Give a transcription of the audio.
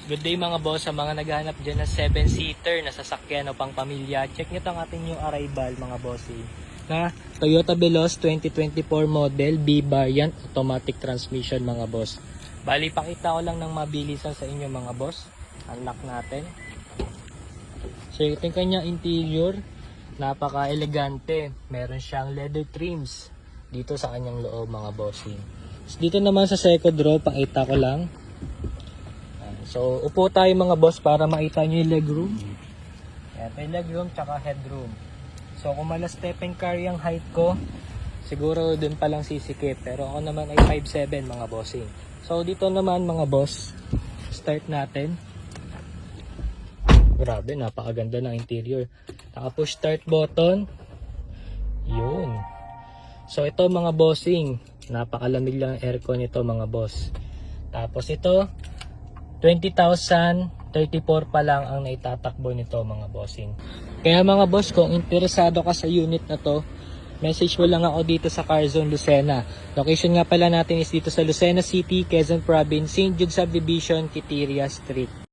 Good day mga boss, sa mga naghahanap dyan ng 7-seater na sasakyan o pang pamilya. Check nyo itong ating new arrival mga bossy. Na Toyota Veloz 2024 model, B-variant, automatic transmission mga boss. Bali, pakita ko lang ng mabilisan sa inyo mga boss. Unlock natin. So ito yung kanyang interior. Napaka-elegante. Meron siyang leather trims dito sa kanyang loob mga bossy. So, dito naman sa second row, pakita ko lang. So, upo tayo mga boss para makita nyo yung legroom. Ito yung legroom tsaka headroom. So, kung mala step and carry ang height ko, siguro dun palang sisikip. Pero ako naman ay 5'7" mga bossing. So, dito naman mga boss, start natin. Grabe, napakaganda ng interior. Naka-push start button. Yun. So, ito mga bossing, napakalamig lang ang aircon nito mga boss. Tapos ito, 20,034 pa lang ang naitatakbo nito mga bossing. Kaya mga boss, kung interesado ka sa unit na to, message mo lang ako dito sa Carzon, Lucena. Location nga pala natin is dito sa Lucena City, Quezon Province, St. Jude Subdivision, Quiteria Street.